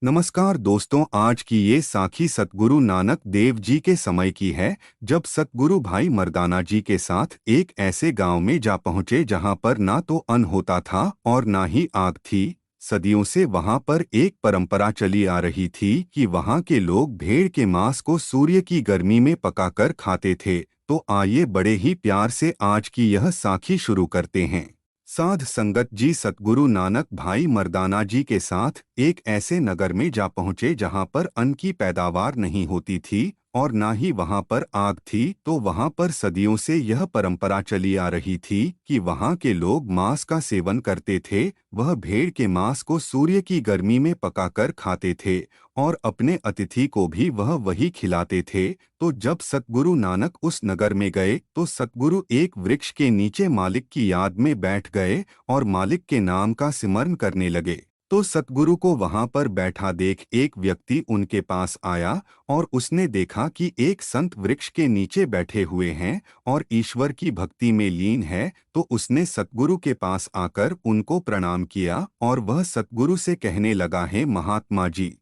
नमस्कार दोस्तों, आज की ये साखी सतगुरु नानक देव जी के समय की है, जब सतगुरु भाई मर्दाना जी के साथ एक ऐसे गांव में जा पहुंचे जहां पर ना तो अन्न होता था और ना ही आग थी। सदियों से वहां पर एक परंपरा चली आ रही थी कि वहां के लोग भेड़ के मांस को सूर्य की गर्मी में पकाकर खाते थे। तो आइए बड़े ही प्यार से आज की यह साखी शुरू करते हैं। साध संगत जी सतगुरु नानक भाई मर्दाना जी के साथ एक ऐसे नगर में जा पहुंचे जहां पर अन्न की पैदावार नहीं होती थी और ना ही वहां पर आग थी। तो वहां पर सदियों से यह परंपरा चली आ रही थी कि वहां के लोग मांस का सेवन करते थे। वह भेड़ के मांस को सूर्य की गर्मी में पकाकर खाते थे और अपने अतिथि को भी वह वही खिलाते थे। तो जब सतगुरु नानक उस नगर में गए तो सतगुरु एक वृक्ष के नीचे मालिक की याद में बैठ गए और मालिक के नाम का सिमरन करने लगे। तो सतगुरु को वहां पर बैठा देख एक व्यक्ति उनके पास आया और उसने देखा कि एक संत वृक्ष के नीचे बैठे हुए हैं और ईश्वर की भक्ति में लीन है। तो उसने सतगुरु के पास आकर उनको प्रणाम किया और वह सतगुरु से कहने लगा, है महात्मा जी,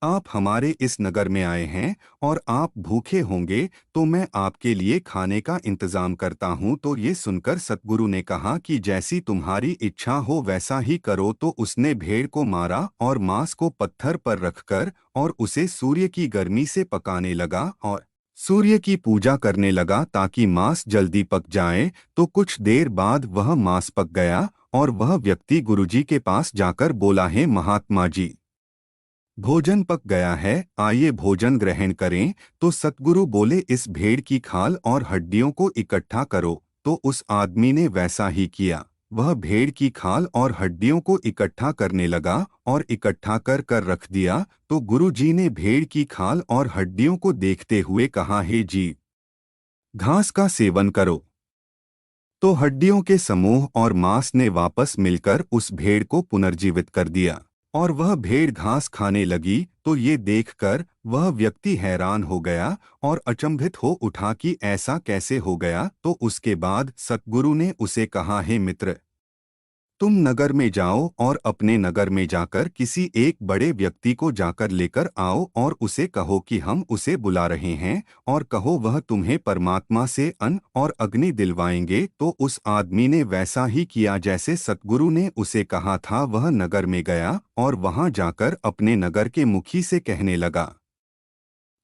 आप हमारे इस नगर में आए हैं और आप भूखे होंगे, तो मैं आपके लिए खाने का इंतजाम करता हूँ। तो ये सुनकर सतगुरु ने कहा कि जैसी तुम्हारी इच्छा हो वैसा ही करो। तो उसने भेड़ को मारा और मांस को पत्थर पर रखकर और उसे सूर्य की गर्मी से पकाने लगा और सूर्य की पूजा करने लगा ताकि मांस जल्दी पक जाए। तो कुछ देर बाद वह मांस पक गया और वह व्यक्ति गुरुजी के पास जाकर बोला, है महात्मा जी, भोजन पक गया है, आइए भोजन ग्रहण करें। तो सतगुरु बोले, इस भेड़ की खाल और हड्डियों को इकट्ठा करो। तो उस आदमी ने वैसा ही किया। वह भेड़ की खाल और हड्डियों को इकट्ठा करने लगा और इकट्ठा कर कर रख दिया। तो गुरु जी ने भेड़ की खाल और हड्डियों को देखते हुए कहा, हे जी, घास का सेवन करो। तो हड्डियों के समूह और मांस ने वापस मिलकर उस भेड़ को पुनर्जीवित कर दिया और वह भेड़ घास खाने लगी। तो ये देखकर वह व्यक्ति हैरान हो गया और अचंभित हो उठा कि ऐसा कैसे हो गया। तो उसके बाद सतगुरु ने उसे कहा, हे मित्र, तुम नगर में जाओ और अपने नगर में जाकर किसी एक बड़े व्यक्ति को जाकर लेकर आओ और उसे कहो कि हम उसे बुला रहे हैं और कहो वह तुम्हें परमात्मा से अन्न और अग्नि दिलवाएंगे। तो उस आदमी ने वैसा ही किया जैसे सतगुरु ने उसे कहा था। वह नगर में गया और वहां जाकर अपने नगर के मुखी से कहने लगा,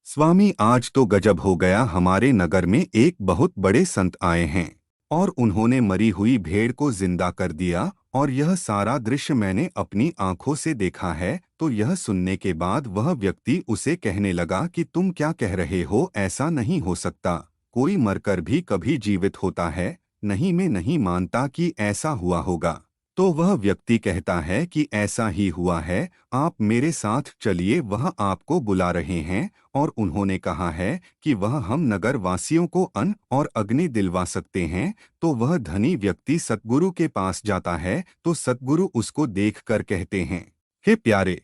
स्वामी, आज तो गजब हो गया, हमारे नगर में एक बहुत बड़े संत आए हैं और उन्होंने मरी हुई भेड़ को जिंदा कर दिया और यह सारा दृश्य मैंने अपनी आंखों से देखा है। तो यह सुनने के बाद वह व्यक्ति उसे कहने लगा कि तुम क्या कह रहे हो, ऐसा नहीं हो सकता, कोई मरकर भी कभी जीवित होता है, नहीं, मैं नहीं मानता कि ऐसा हुआ होगा। तो वह व्यक्ति कहता है कि ऐसा ही हुआ है, आप मेरे साथ चलिए, वह आपको बुला रहे हैं और उन्होंने कहा है कि वह हम नगर वासियों को अन्न और अग्नि दिलवा सकते हैं। तो वह धनी व्यक्ति सतगुरु के पास जाता है। तो सतगुरु उसको देखकर कहते हैं, हे प्यारे,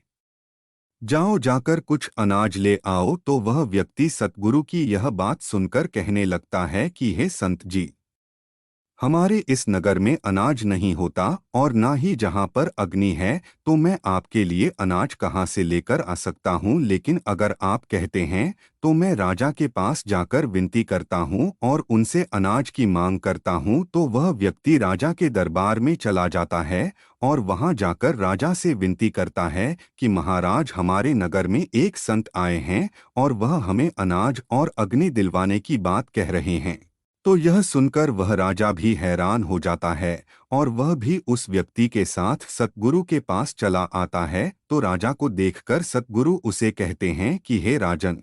जाओ जाकर कुछ अनाज ले आओ। तो वह व्यक्ति सतगुरु की यह बात सुनकर कहने लगता है कि हे संत जी, हमारे इस नगर में अनाज नहीं होता और ना ही जहाँ पर अग्नि है, तो मैं आपके लिए अनाज कहाँ से लेकर आ सकता हूँ। लेकिन अगर आप कहते हैं तो मैं राजा के पास जाकर विनती करता हूँ और उनसे अनाज की मांग करता हूँ। तो वह व्यक्ति राजा के दरबार में चला जाता है और वहां जाकर राजा से विनती करता है कि महाराज, हमारे नगर में एक संत आए हैं और वह हमें अनाज और अग्नि दिलवाने की बात कह रहे हैं। तो यह सुनकर वह राजा भी हैरान हो जाता है और वह भी उस व्यक्ति के साथ सतगुरु के पास चला आता है। तो राजा को देखकर सतगुरु उसे कहते हैं कि हे राजन,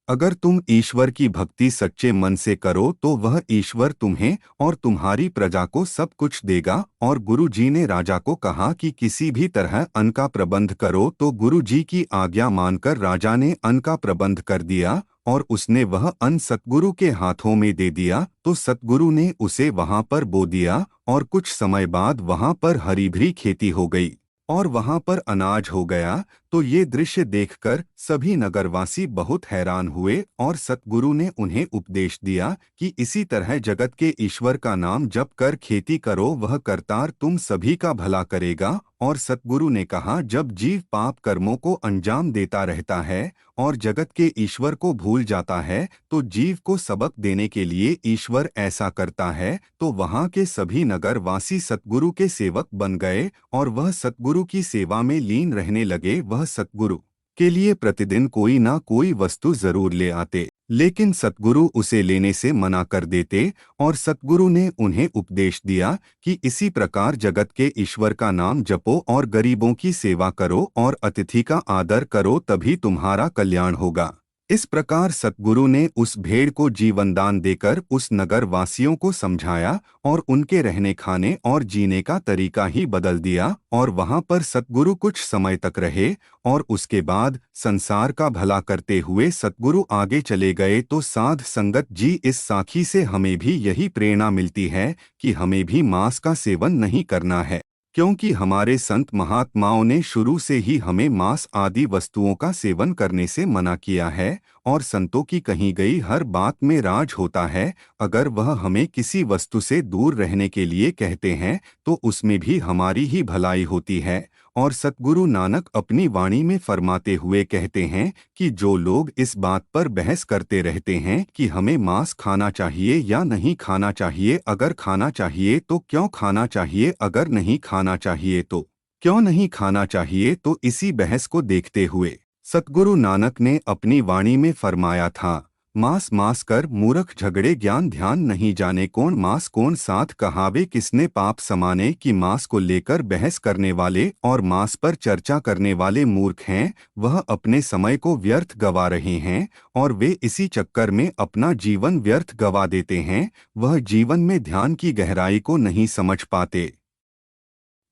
अगर तुम ईश्वर की भक्ति सच्चे मन से करो तो वह ईश्वर तुम्हें और तुम्हारी प्रजा को सब कुछ देगा। और गुरु जी ने राजा को कहा कि किसी भी तरह अन्न का प्रबंध करो। तो गुरु जी की आज्ञा मानकर राजा ने अन्न का प्रबंध कर दिया और उसने वह अन्न सतगुरु के हाथों में दे दिया। तो सतगुरु ने उसे वहां पर बो दिया और कुछ समय बाद वहां पर हरी भरी खेती हो गई। और वहां पर अनाज हो गया। तो ये दृश्य देखकर सभी नगरवासी बहुत हैरान हुए और सतगुरु ने उन्हें उपदेश दिया कि इसी तरह जगत के ईश्वर का नाम जप कर खेती करो, वह करतार तुम सभी का भला करेगा। और सतगुरु ने कहा, जब जीव पाप कर्मों को अंजाम देता रहता है और जगत के ईश्वर को भूल जाता है, तो जीव को सबक देने के लिए ईश्वर ऐसा करता है। तो वहां के सभी नगरवासी सतगुरु के सेवक बन गए और वह सतगुरु की सेवा में लीन रहने लगे। वह सतगुरु के लिए प्रतिदिन कोई ना कोई वस्तु जरूर ले आते, लेकिन सतगुरु उसे लेने से मना कर देते। और सतगुरु ने उन्हें उपदेश दिया कि इसी प्रकार जगत के ईश्वर का नाम जपो और गरीबों की सेवा करो और अतिथि का आदर करो, तभी तुम्हारा कल्याण होगा। इस प्रकार सतगुरु ने उस भेड़ को जीवनदान देकर उस नगर वासियों को समझाया और उनके रहने खाने और जीने का तरीका ही बदल दिया। और वहां पर सतगुरु कुछ समय तक रहे और उसके बाद संसार का भला करते हुए सतगुरु आगे चले गए। तो साध संगत जी, इस साखी से हमें भी यही प्रेरणा मिलती है कि हमें भी मांस का सेवन नहीं करना है, क्योंकि हमारे संत महात्माओं ने शुरू से ही हमें मांस आदि वस्तुओं का सेवन करने से मना किया है। और संतों की कही गई हर बात में राज होता है। अगर वह हमें किसी वस्तु से दूर रहने के लिए कहते हैं तो उसमें भी हमारी ही भलाई होती है। और सतगुरु नानक अपनी वाणी में फरमाते हुए कहते हैं कि जो लोग इस बात पर बहस करते रहते हैं कि हमें मांस खाना चाहिए या नहीं खाना चाहिए, अगर खाना चाहिए तो क्यों खाना चाहिए, अगर नहीं खाना चाहिए तो क्यों नहीं खाना चाहिए, तो इसी बहस को देखते हुए सतगुरु नानक ने अपनी वाणी में फरमाया था, मास मास कर मूर्ख झगड़े ज्ञान ध्यान नहीं जाने, कौन मास कौन साथ कहावे, किसने पाप समाने। कि मास को लेकर बहस करने वाले और मास पर चर्चा करने वाले मूर्ख हैं, वह अपने समय को व्यर्थ गवा रहे हैं और वे इसी चक्कर में अपना जीवन व्यर्थ गवा देते हैं। वह जीवन में ध्यान की गहराई को नहीं समझ पाते,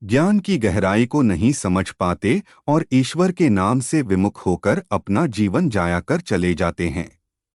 ज्ञान की गहराई को नहीं समझ पाते और ईश्वर के नाम से विमुख होकर अपना जीवन जाया कर चले जाते हैं।